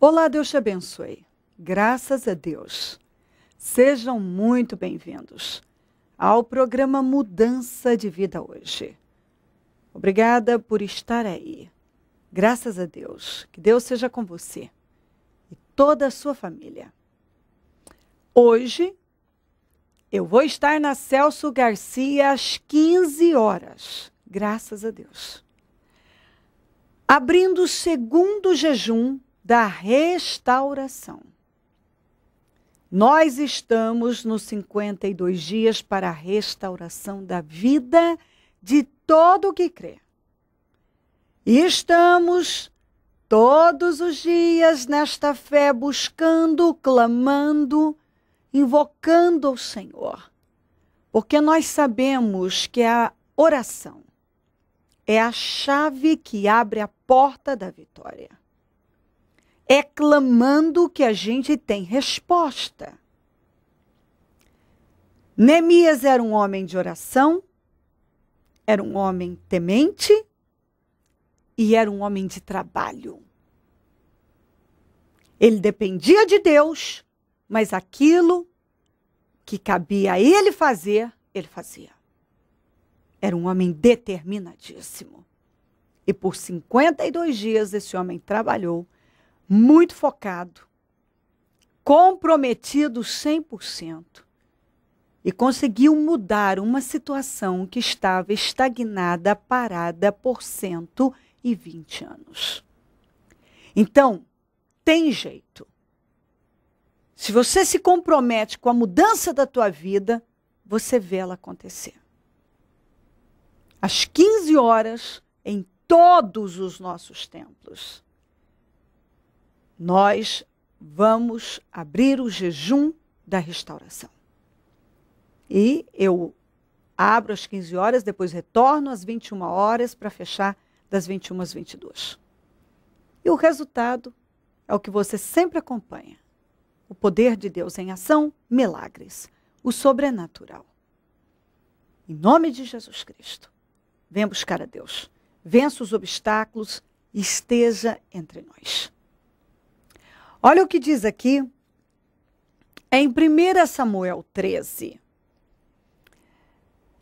Olá, Deus te abençoe. Graças a Deus. Sejam muito bem-vindos ao programa Mudança de Vida hoje. Obrigada por estar aí. Graças a Deus. Que Deus seja com você e toda a sua família. Hoje, eu vou estar na Celso Garcia às 15 horas. Graças a Deus. Abrindo o segundo jejum da restauração. Nós estamos nos 52 dias para a restauração da vida de todo o que crê. E estamos todos os dias nesta fé buscando, clamando, invocando ao Senhor. Porque nós sabemos que a oração é a chave que abre a porta da vitória. É clamando que a gente tem resposta. Neemias era um homem de oração, era um homem temente e era um homem de trabalho. Ele dependia de Deus, mas aquilo que cabia a ele fazer, ele fazia. Era um homem determinadíssimo. E por 52 dias esse homem trabalhou, muito focado, comprometido 100%, e conseguiu mudar uma situação que estava estagnada, parada por 120 anos. Então, tem jeito. Se você se compromete com a mudança da tua vida, você vê ela acontecer. Às 15 horas, em todos os nossos templos, nós vamos abrir o jejum da restauração. E eu abro às 15 horas, depois retorno às 21 horas para fechar das 21 às 22. E o resultado é o que você sempre acompanha. O poder de Deus em ação, milagres, o sobrenatural. Em nome de Jesus Cristo, venha buscar a Deus. Vença os obstáculos e esteja entre nós. Olha o que diz aqui, em 1 Samuel 13.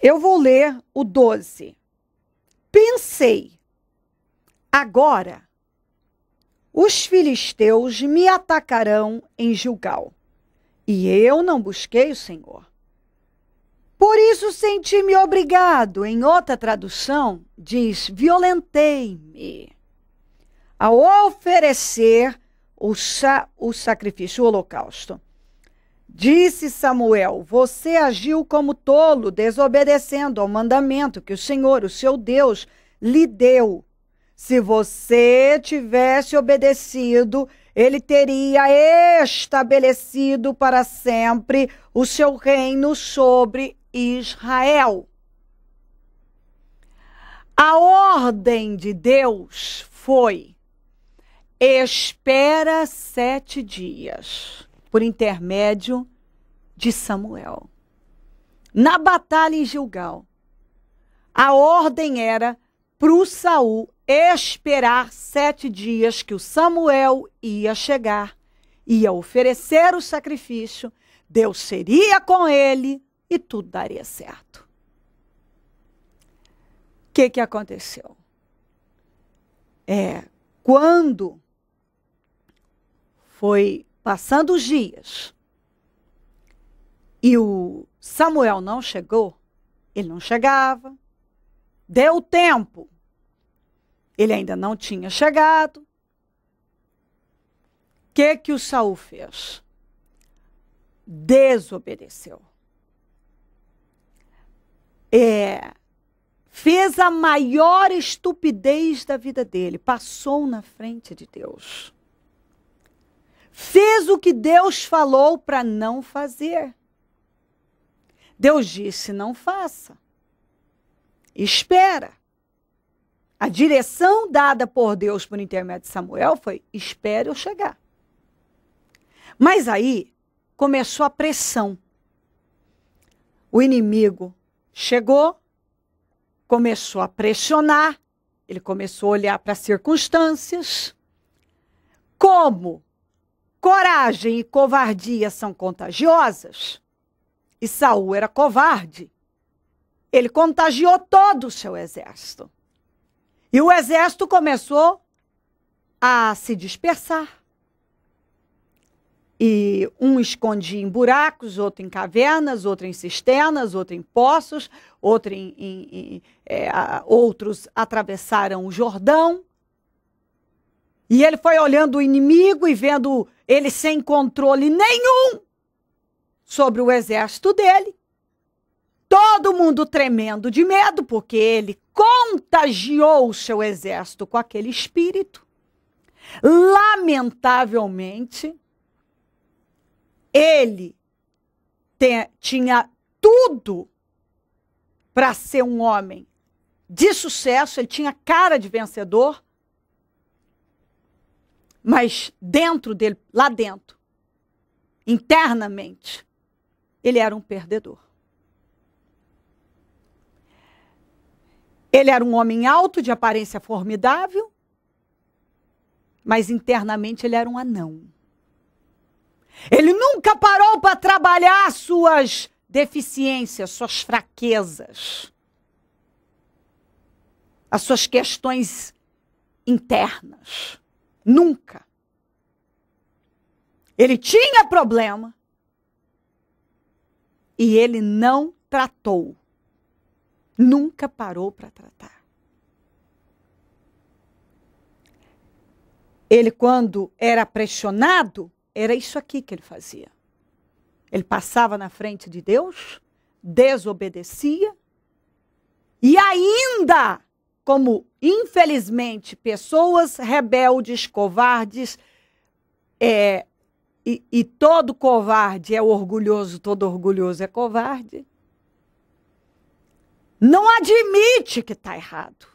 Eu vou ler o 12. Pensei, agora os filisteus me atacarão em Gilgal, e eu não busquei o Senhor. Por isso senti-me obrigado, em outra tradução, diz, violentei-me ao oferecer o sacrifício, o holocausto. Disse Samuel, você agiu como tolo, desobedecendo ao mandamento que o Senhor, o seu Deus, lhe deu. Se você tivesse obedecido, ele teria estabelecido para sempre o seu reino sobre Israel. A ordem de Deus foi: espera 7 dias, por intermédio de Samuel. Na batalha em Gilgal, a ordem era para o Saul esperar 7 dias que o Samuel ia chegar, ia oferecer o sacrifício, Deus seria com ele e tudo daria certo. O que aconteceu? Quando foi passando os dias e o Samuel não chegou, ele não chegava, deu tempo, ele ainda não tinha chegado. O que o Saul fez? Desobedeceu. Fez a maior estupidez da vida dele, passou na frente de Deus. Fez o que Deus falou para não fazer. Deus disse, não faça. Espera. A direção dada por Deus por intermédio de Samuel foi, espere eu chegar. Mas aí começou a pressão. O inimigo chegou, começou a pressionar, ele começou a olhar para as circunstâncias. Como coragem e covardia são contagiosas, e Saul era covarde, ele contagiou todo o seu exército. E o exército começou a se dispersar. E um escondia em buracos, outro em cavernas, outro em cisternas, outro em poços, outros atravessaram o Jordão. E ele foi olhando o inimigo e vendo ele sem controle nenhum sobre o exército dele. Todo mundo tremendo de medo, porque ele contagiou o seu exército com aquele espírito. Lamentavelmente, ele tinha tudo para ser um homem de sucesso, ele tinha cara de vencedor, mas dentro dele, lá dentro, internamente, ele era um perdedor. Ele era um homem alto, de aparência formidável, mas internamente ele era um anão. Ele nunca parou para trabalhar suas deficiências, suas fraquezas, as suas questões internas. Nunca. Ele tinha problema e ele não tratou. Nunca parou para tratar. Ele, quando era pressionado, era isso aqui que ele fazia. Ele passava na frente de Deus, desobedecia, e ainda, como infelizmente pessoas rebeldes, covardes, e todo covarde é orgulhoso, todo orgulhoso é covarde, não admite que está errado.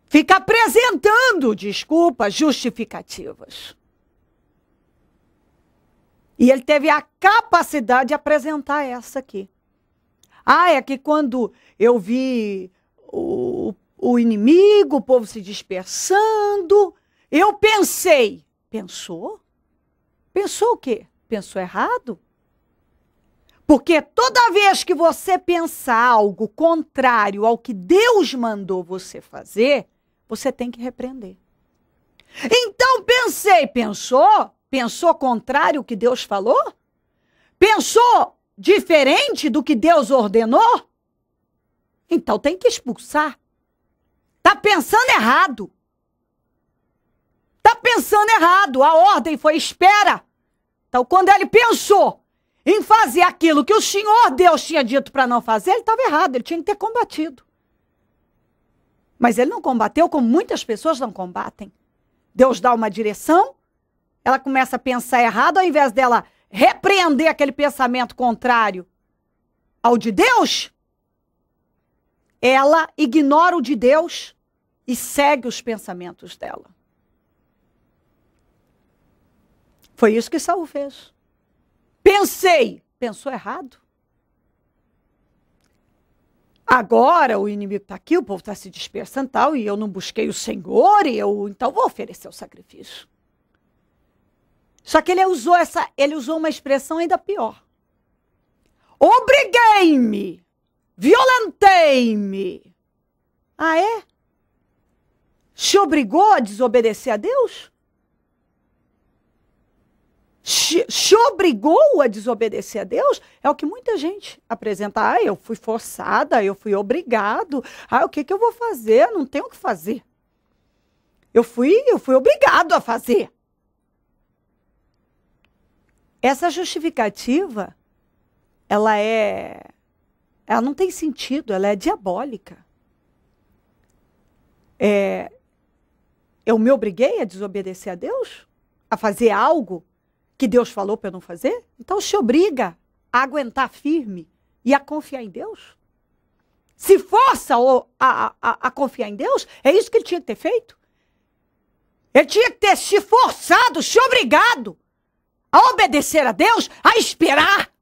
Fica apresentando desculpas, justificativas. E ele teve a capacidade de apresentar essa aqui. É que quando eu vi o inimigo, o povo se dispersando, eu pensei. Pensou? Pensou o quê? Pensou errado? Porque toda vez que você pensar algo contrário ao que Deus mandou você fazer, você tem que repreender. Então pensei, pensou? Pensou contrário ao que Deus falou? Pensou diferente do que Deus ordenou? Então tem que expulsar. Está pensando errado. Está pensando errado. A ordem foi espera. Então quando ele pensou em fazer aquilo que o Senhor Deus tinha dito para não fazer, ele estava errado, ele tinha que ter combatido. Mas ele não combateu como muitas pessoas não combatem. Deus dá uma direção, ela começa a pensar errado, ao invés dela repreender aquele pensamento contrário ao de Deus, ela ignora o de Deus e segue os pensamentos dela. Foi isso que Saul fez. Pensei, pensou errado. Agora o inimigo está aqui, o povo está se dispersando e tal, e eu não busquei o Senhor, então vou oferecer o sacrifício. Só que ele usou uma expressão ainda pior. Obriguei-me, violentei-me. É? Se obrigou a desobedecer a Deus? Se obrigou a desobedecer a Deus? É o que muita gente apresenta. Eu fui forçada, eu fui obrigado. O que eu vou fazer? Não tenho o que fazer. Eu fui obrigado a fazer. Essa justificativa, ela não tem sentido, ela é diabólica. Eu me obriguei a desobedecer a Deus? A fazer algo que Deus falou para eu não fazer? Então se obriga a aguentar firme e a confiar em Deus? Se força a confiar em Deus, é isso que ele tinha que ter feito? Ele tinha que ter se forçado, se obrigado a obedecer a Deus, a esperar.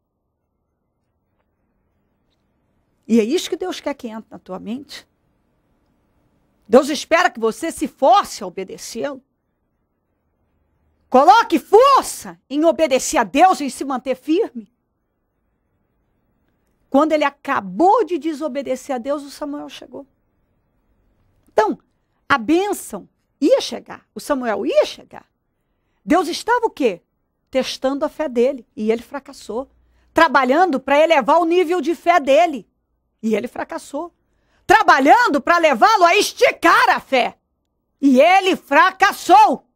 E é isso que Deus quer que entre na tua mente. Deus espera que você se force a obedecê-lo. Coloque força em obedecer a Deus e se manter firme. Quando ele acabou de desobedecer a Deus, o Samuel chegou. Então, a bênção ia chegar, o Samuel ia chegar. Deus estava o quê? Testando a fé dele, e ele fracassou. Trabalhando para elevar o nível de fé dele, e ele fracassou. Trabalhando para levá-lo a esticar a fé, e ele fracassou.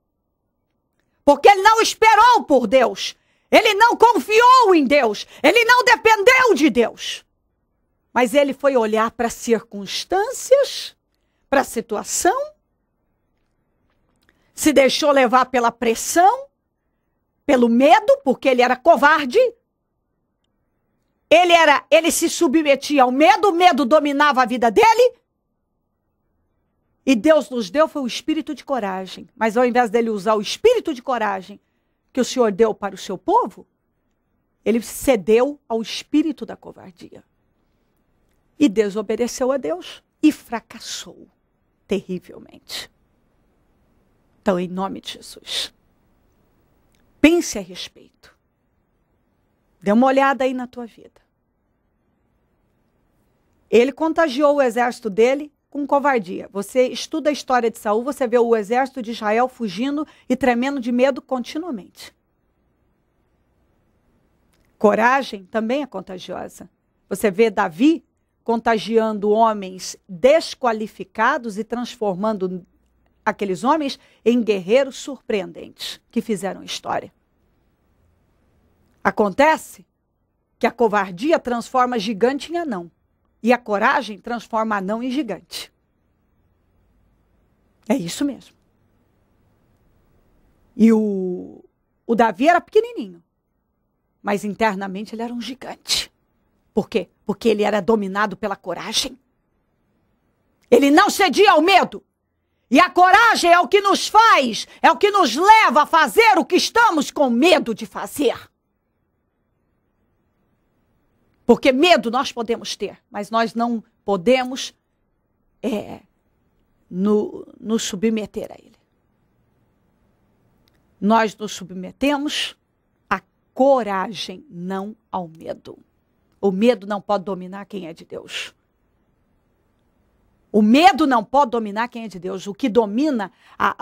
Porque ele não esperou por Deus. Ele não confiou em Deus. Ele não dependeu de Deus. Mas ele foi olhar para as circunstâncias, para a situação, se deixou levar pela pressão, pelo medo, porque ele era covarde. Ele se submetia ao medo, o medo dominava a vida dele. E Deus nos deu foi o espírito de coragem. Mas ao invés dele usar o espírito de coragem que o Senhor deu para o seu povo, ele cedeu ao espírito da covardia. E desobedeceu a Deus e fracassou terrivelmente. Então, em nome de Jesus, pense a respeito. Dê uma olhada aí na tua vida. Ele contagiou o exército dele com covardia. Você estuda a história de Saul, você vê o exército de Israel fugindo e tremendo de medo continuamente. Coragem também é contagiosa. Você vê Davi contagiando homens desqualificados e transformando aqueles homens em guerreiros surpreendentes que fizeram história. Acontece que a covardia transforma gigante em anão. E a coragem transforma anão em gigante. É isso mesmo. E o Davi era pequenininho. Mas internamente ele era um gigante. Por quê? Porque ele era dominado pela coragem. Ele não cedia ao medo. E a coragem é o que nos faz, é o que nos leva a fazer o que estamos com medo de fazer. Porque medo nós podemos ter, mas nós não podemos nos submeter a ele. Nós nos submetemos à coragem, não ao medo. O medo não pode dominar quem é de Deus. O medo não pode dominar quem é de Deus. O que domina,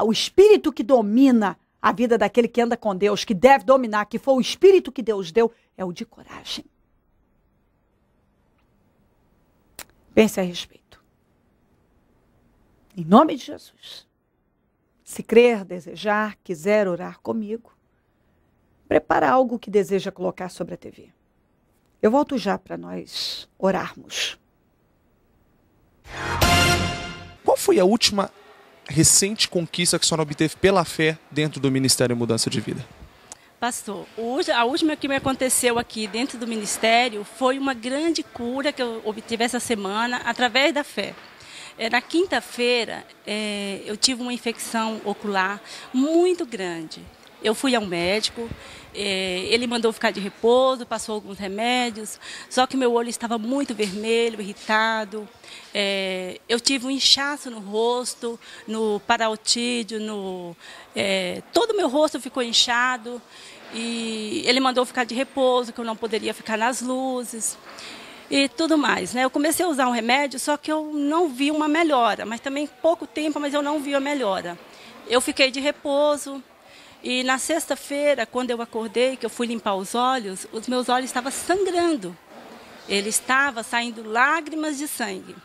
o espírito que domina a vida daquele que anda com Deus, que deve dominar, que foi o espírito que Deus deu, é o de coragem. Pense a respeito. Em nome de Jesus. Se crer, desejar, quiser orar comigo, prepara algo que deseja colocar sobre a TV. Eu volto já para nós orarmos. Qual foi a última recente conquista que a senhora obteve pela fé dentro do Ministério Mudança de Vida? Pastor, a última que me aconteceu aqui dentro do ministério foi uma grande cura que eu obtive essa semana através da fé. Na quinta-feira, eu tive uma infecção ocular muito grande. Eu fui ao médico, ele mandou ficar de repouso, passou alguns remédios, só que meu olho estava muito vermelho, irritado. Eu tive um inchaço no rosto, no parotídeo, todo o meu rosto ficou inchado. E ele mandou ficar de repouso, que eu não poderia ficar nas luzes e tudo mais, né? Eu comecei a usar um remédio, só que eu não vi uma melhora, mas também pouco tempo, mas eu não vi a melhora. Eu fiquei de repouso e na sexta-feira, quando eu acordei, que eu fui limpar os meus olhos estavam sangrando. Ele estava saindo lágrimas de sangue.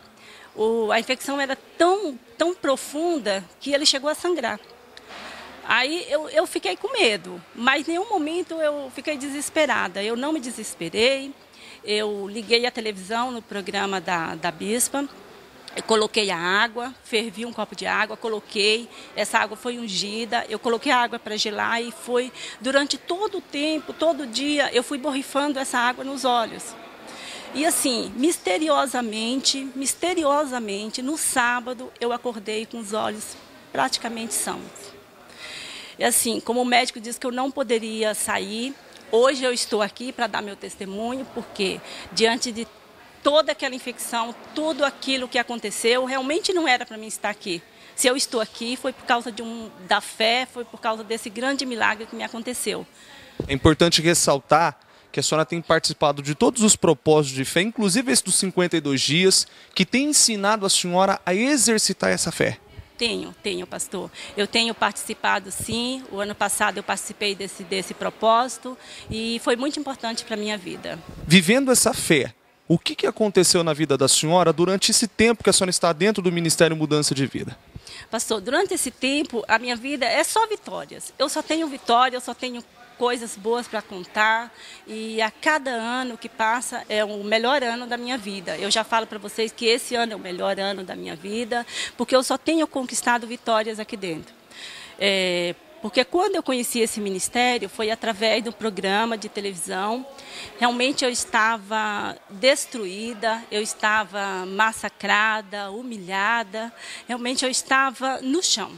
A infecção era tão profunda que ele chegou a sangrar. Aí eu fiquei com medo, mas em nenhum momento eu fiquei desesperada. Eu não me desesperei, eu liguei a televisão no programa da Bispa, eu coloquei a água, fervi um copo de água, coloquei, essa água foi ungida, eu coloquei a água para gelar e foi, durante todo o tempo, todo dia, eu fui borrifando essa água nos olhos. E assim, misteriosamente, no sábado, eu acordei com os olhos praticamente sãos. E assim, como o médico disse que eu não poderia sair, hoje eu estou aqui para dar meu testemunho, porque diante de toda aquela infecção, tudo aquilo que aconteceu, realmente não era para mim estar aqui. Se eu estou aqui, foi por causa da fé, foi por causa desse grande milagre que me aconteceu. É importante ressaltar que a senhora tem participado de todos os propósitos de fé, inclusive esse dos 52 dias, que tem ensinado a senhora a exercitar essa fé. Tenho, pastor. Eu tenho participado, sim. O ano passado eu participei desse propósito e foi muito importante para a minha vida. Vivendo essa fé, o que aconteceu na vida da senhora durante esse tempo que a senhora está dentro do Ministério Mudança de Vida? Pastor, durante esse tempo, a minha vida é só vitórias. Eu só tenho vitória, eu só tenho coisas boas para contar, e a cada ano que passa é o melhor ano da minha vida. Eu já falo para vocês que esse ano é o melhor ano da minha vida, porque eu só tenho conquistado vitórias aqui dentro. Porque quando eu conheci esse ministério, foi através do programa de televisão. Realmente eu estava destruída, eu estava massacrada, humilhada, realmente eu estava no chão,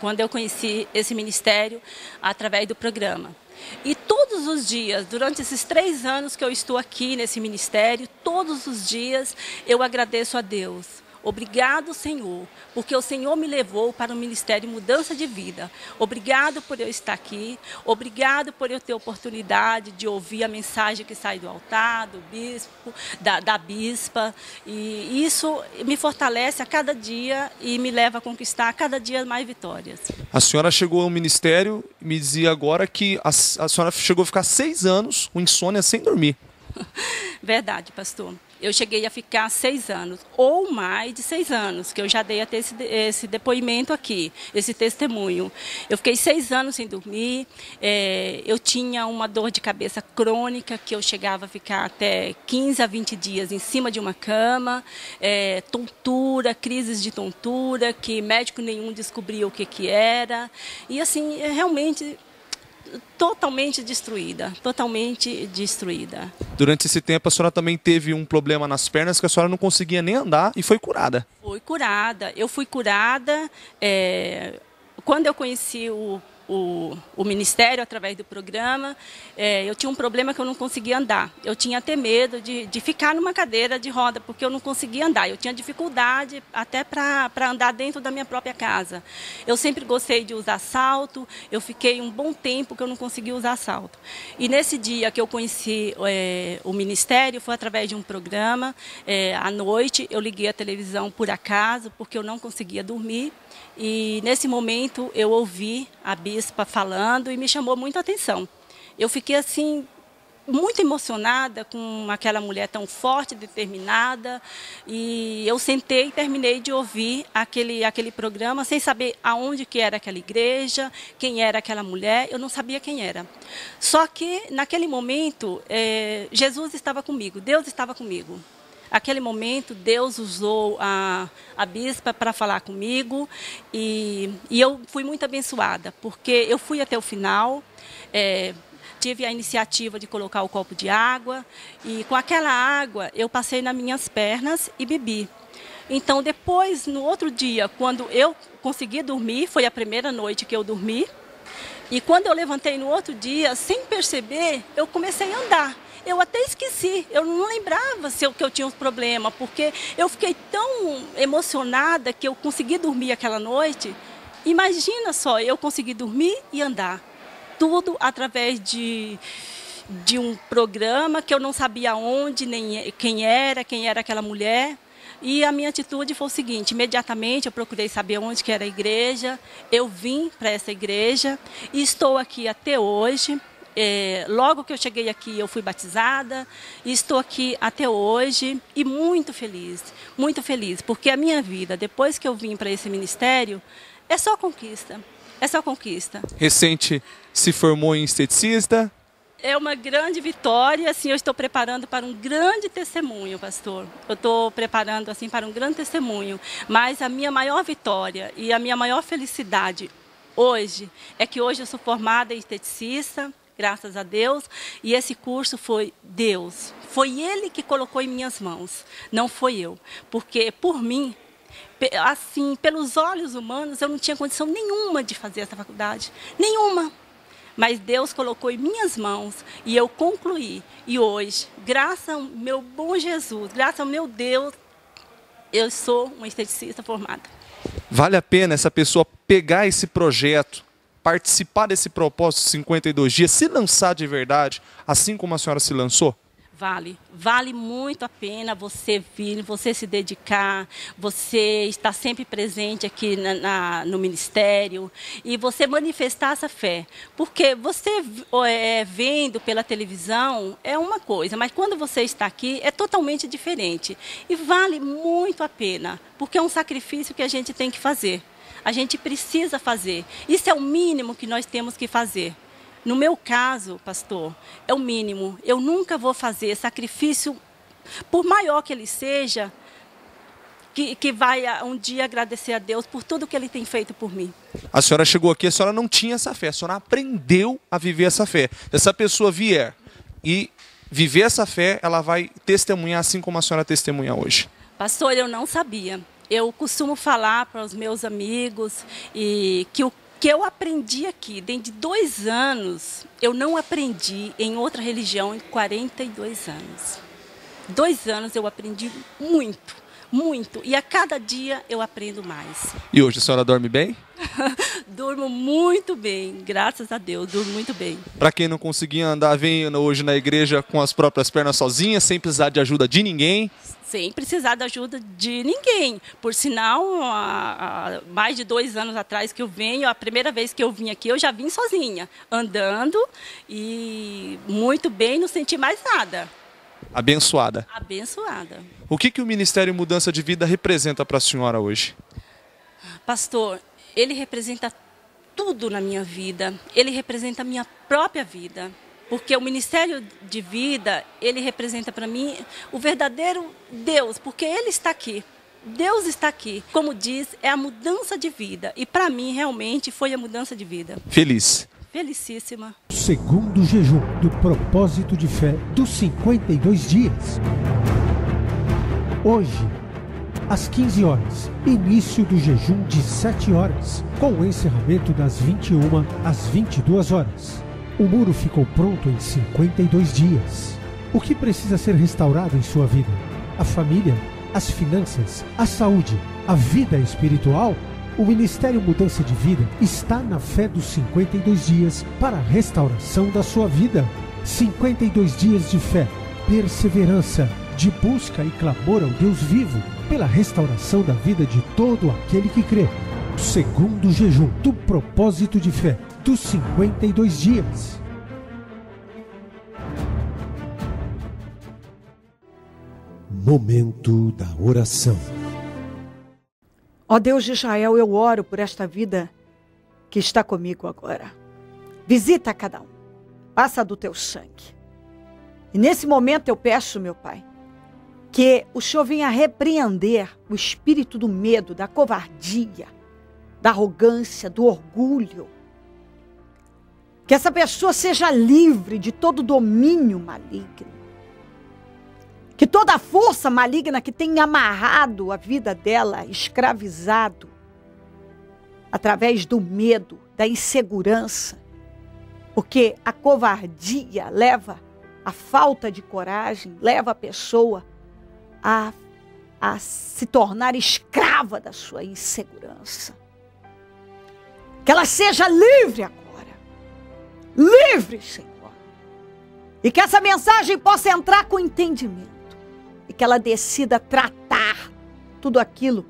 quando eu conheci esse ministério através do programa. E todos os dias, durante esses 3 anos que eu estou aqui nesse ministério, todos os dias eu agradeço a Deus. Obrigado, Senhor, porque o Senhor me levou para o Ministério Mudança de Vida. Obrigado por eu estar aqui, obrigado por eu ter a oportunidade de ouvir a mensagem que sai do altar, do bispo, da bispa. E isso me fortalece a cada dia e me leva a conquistar a cada dia mais vitórias. A senhora chegou ao ministério e me dizia agora que a senhora chegou a ficar 6 anos com insônia sem dormir. Verdade, pastor. Eu cheguei a ficar 6 anos, ou mais de 6 anos, que eu já dei até esse depoimento aqui, esse testemunho. Eu fiquei 6 anos sem dormir, eu tinha uma dor de cabeça crônica, que eu chegava a ficar até 15 a 20 dias em cima de uma cama, tontura, crises de tontura, que médico nenhum descobria o que era, e assim, realmente totalmente destruída, totalmente destruída. Durante esse tempo a senhora também teve um problema nas pernas que a senhora não conseguia nem andar e foi curada. Fui curada, eu fui curada quando eu conheci o ministério através do programa. Eu tinha um problema que eu não conseguia andar. Eu tinha até medo de ficar numa cadeira de roda, porque eu não conseguia andar. Eu tinha dificuldade até para andar dentro da minha própria casa. Eu sempre gostei de usar salto. Eu fiquei um bom tempo que eu não conseguia usar salto. E nesse dia que eu conheci o ministério, foi através de um programa. À noite eu liguei a televisão por acaso, porque eu não conseguia dormir. E nesse momento eu ouvi a bispa falando e me chamou muita atenção. Eu fiquei assim muito emocionada com aquela mulher tão forte, determinada, e eu sentei e terminei de ouvir aquele programa sem saber aonde que era aquela igreja, quem era aquela mulher, eu não sabia quem era. Só que naquele momento Jesus estava comigo, Deus estava comigo. Aquele momento, Deus usou a bispa para falar comigo e eu fui muito abençoada, porque eu fui até o final, tive a iniciativa de colocar o copo de água e com aquela água eu passei nas minhas pernas e bebi. Então, depois, no outro dia, quando eu consegui dormir, foi a primeira noite que eu dormi, e quando eu levantei no outro dia, sem perceber, eu comecei a andar. Eu até esqueci, eu não lembrava que eu tinha um problema, porque eu fiquei tão emocionada que eu consegui dormir aquela noite. Imagina só, eu consegui dormir e andar. Tudo através de um programa que eu não sabia onde, nem quem era aquela mulher. E a minha atitude foi o seguinte: imediatamente eu procurei saber onde que era a igreja, eu vim para essa igreja e estou aqui até hoje. Logo que eu cheguei aqui, eu fui batizada e estou aqui até hoje e muito feliz, porque a minha vida, depois que eu vim para esse ministério, é só conquista, é só conquista. Recente se formou em esteticista. É uma grande vitória, assim, eu estou preparando para um grande testemunho, pastor. Eu estou preparando assim para um grande testemunho, mas a minha maior vitória e a minha maior felicidade hoje é que hoje eu sou formada em esteticista, graças a Deus, e esse curso foi Deus. Foi Ele que colocou em minhas mãos, não foi eu. Porque, por mim, assim, pelos olhos humanos, eu não tinha condição nenhuma de fazer essa faculdade. Nenhuma. Mas Deus colocou em minhas mãos e eu concluí. E hoje, graças ao meu bom Jesus, graças ao meu Deus, eu sou uma esteticista formada. Vale a pena essa pessoa pegar esse projeto, participar desse propósito de 52 dias, se lançar de verdade, assim como a senhora se lançou? Vale muito a pena você vir, você se dedicar, você estar sempre presente aqui no ministério e você manifestar essa fé. Porque você vendo pela televisão é uma coisa, mas quando você está aqui é totalmente diferente. E vale muito a pena, porque é um sacrifício que a gente tem que fazer. A gente precisa fazer. Isso é o mínimo que nós temos que fazer. No meu caso, pastor, é o mínimo. Eu nunca vou fazer sacrifício, por maior que ele seja, que vai um dia agradecer a Deus por tudo que ele tem feito por mim. A senhora chegou aqui, a senhora não tinha essa fé, a senhora aprendeu a viver essa fé. Se essa pessoa vier e viver essa fé, ela vai testemunhar assim como a senhora testemunha hoje. Pastor, eu não sabia. Eu costumo falar para os meus amigos que o que eu aprendi aqui, dentro de 2 anos, eu não aprendi em outra religião em 42 anos. 2 anos eu aprendi muito, muito. E a cada dia eu aprendo mais. E hoje a senhora dorme bem? Durmo muito bem, graças a Deus, durmo muito bem. Para quem não conseguia andar, vem hoje na igreja com as próprias pernas sozinha, sem precisar de ajuda de ninguém. Sem precisar da ajuda de ninguém. Por sinal, há mais de 2 anos atrás que eu venho, a primeira vez que eu vim aqui, eu já vim sozinha, andando e muito bem, não senti mais nada. Abençoada. Abençoada. O que o Ministério Mudança de Vida representa para a senhora hoje? Pastor, ele representa tudo na minha vida. Ele representa a minha própria vida. Porque o Ministério de Vida, ele representa para mim o verdadeiro Deus, porque Ele está aqui. Deus está aqui. Como diz, é a mudança de vida. E para mim, realmente, foi a mudança de vida. Feliz. Felicíssima. Segundo jejum do propósito de fé dos 52 dias. Hoje, às 15 horas, início do jejum de 7 horas, com o encerramento das 21 às 22 horas. O muro ficou pronto em 52 dias. O que precisa ser restaurado em sua vida? A família, as finanças, a saúde, a vida espiritual? O Ministério Mudança de Vida está na fé dos 52 dias para a restauração da sua vida. 52 dias de fé, perseverança, de busca e clamor ao Deus vivo, pela restauração da vida de todo aquele que crê. Segundo jejum do propósito de fé dos 52 dias. Momento da oração. Ó Deus de Israel, eu oro por esta vida que está comigo agora. Visita cada um. Passa do teu sangue. E nesse momento eu peço, meu Pai, que o Senhor venha repreender o espírito do medo, da covardia, da arrogância, do orgulho. Que essa pessoa seja livre de todo domínio maligno. Que toda força maligna que tenha amarrado a vida dela, escravizado, através do medo, da insegurança. Porque a covardia leva a falta de coragem, leva a pessoa a se tornar escrava da sua insegurança. Que ela seja livre agora. Livre, Senhor. E que essa mensagem possa entrar com entendimento. E que ela decida tratar tudo aquilo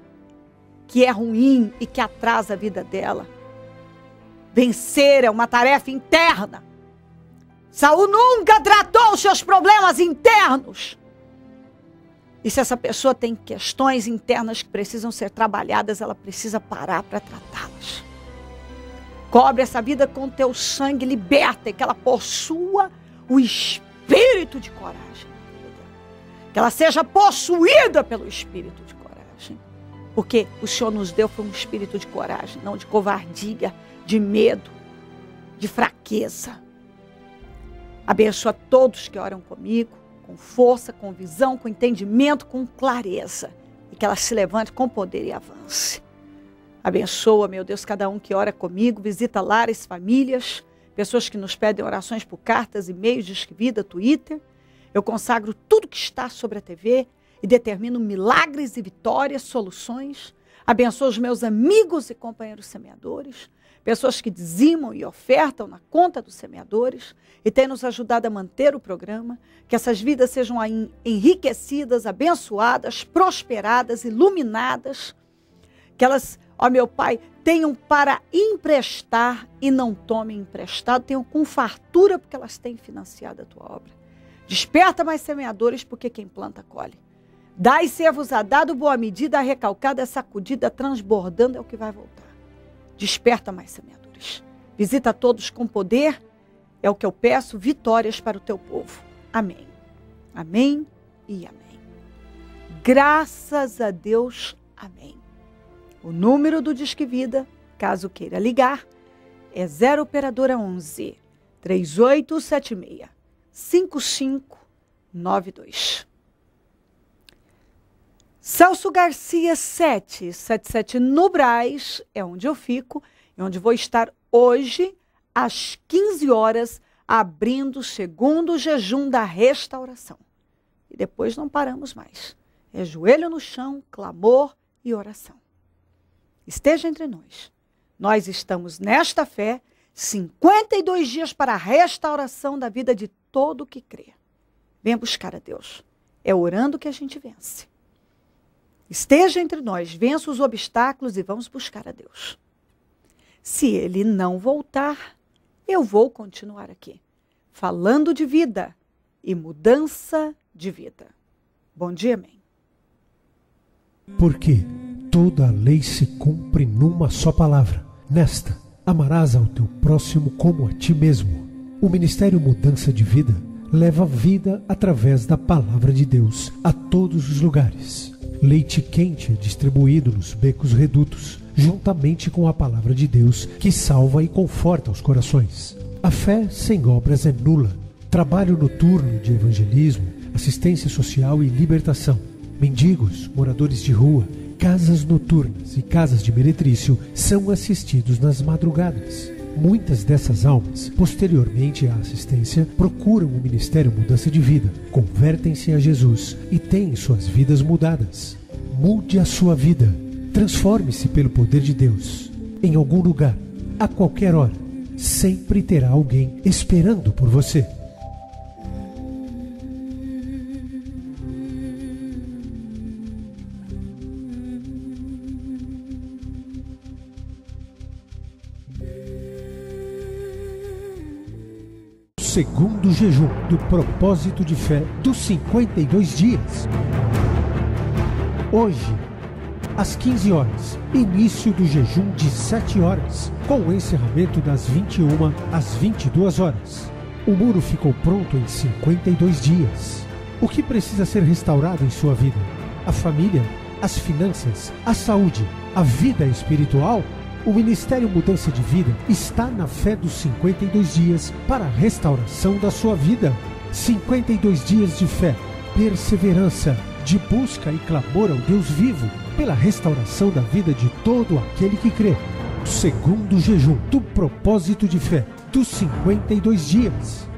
que é ruim e que atrasa a vida dela. Vencer é uma tarefa interna. Saul nunca tratou os seus problemas internos. E se essa pessoa tem questões internas que precisam ser trabalhadas, ela precisa parar para tratá-las. Cobre essa vida com teu sangue, liberta e que ela possua o espírito de coragem. Que ela seja possuída pelo espírito de coragem. Porque o Senhor nos deu foi um espírito de coragem, não de covardia, de medo, de fraqueza. Abençoa todos que oram comigo, com força, com visão, com entendimento, com clareza. E que ela se levante com poder e avance. Abençoa, meu Deus, cada um que ora comigo, visita lares, famílias, pessoas que nos pedem orações por cartas, e-mails, Disque Vida, Twitter. Eu consagro tudo que está sobre a TV e determino milagres e vitórias, soluções. Abençoa os meus amigos e companheiros semeadores, pessoas que dizimam e ofertam na conta dos semeadores e têm nos ajudado a manter o programa, que essas vidas sejam enriquecidas, abençoadas, prosperadas, iluminadas, que elas, ó meu Pai, tenham para emprestar e não tomem emprestado, tenham com fartura porque elas têm financiado a tua obra. Desperta mais semeadores, porque quem planta colhe. Dai ser-vos a dado, boa medida, recalcada, sacudida, transbordando, é o que vai voltar. Desperta mais semeadores. Visita todos com poder, é o que eu peço, vitórias para o teu povo. Amém. Amém e amém. Graças a Deus, amém. O número do Disque Vida, caso queira ligar, é 0 operadora 11 3876 5592. Celso Garcia 777 no Brás, é onde eu fico, e onde vou estar hoje, às 15 horas, abrindo o segundo jejum da restauração. E depois não paramos mais. É joelho no chão, clamor e oração. Esteja entre nós. Nós estamos nesta fé, 52 dias para a restauração da vida de todo que crê. Venha buscar a Deus. É orando que a gente vence. Esteja entre nós, vença os obstáculos e vamos buscar a Deus. Se ele não voltar, eu vou continuar aqui, falando de vida e mudança de vida. Bom dia, amém. Porque toda a lei se cumpre numa só palavra. Nesta, amarás ao teu próximo como a ti mesmo. O Ministério Mudança de Vida leva vida através da palavra de Deus a todos os lugares. Leite quente é distribuído nos becos redutos, juntamente com a palavra de Deus, que salva e conforta os corações. A fé sem obras é nula. Trabalho noturno de evangelismo, assistência social e libertação. Mendigos, moradores de rua, casas noturnas e casas de meretrício são assistidos nas madrugadas. Muitas dessas almas, posteriormente à assistência, procuram o Ministério Mudança de Vida, convertem-se a Jesus e têm suas vidas mudadas. Mude a sua vida. Transforme-se pelo poder de Deus. Em algum lugar, a qualquer hora, sempre terá alguém esperando por você. Segundo jejum do propósito de fé dos 52 dias. Hoje, às 15 horas, início do jejum de 7 horas, com o encerramento das 21 às 22 horas. O muro ficou pronto em 52 dias. O que precisa ser restaurado em sua vida? A família, as finanças, a saúde, a vida espiritual? O Ministério Mudança de Vida está na fé dos 52 dias para a restauração da sua vida. 52 dias de fé, perseverança, de busca e clamor ao Deus vivo pela restauração da vida de todo aquele que crê. Segundo jejum do propósito de fé dos 52 dias.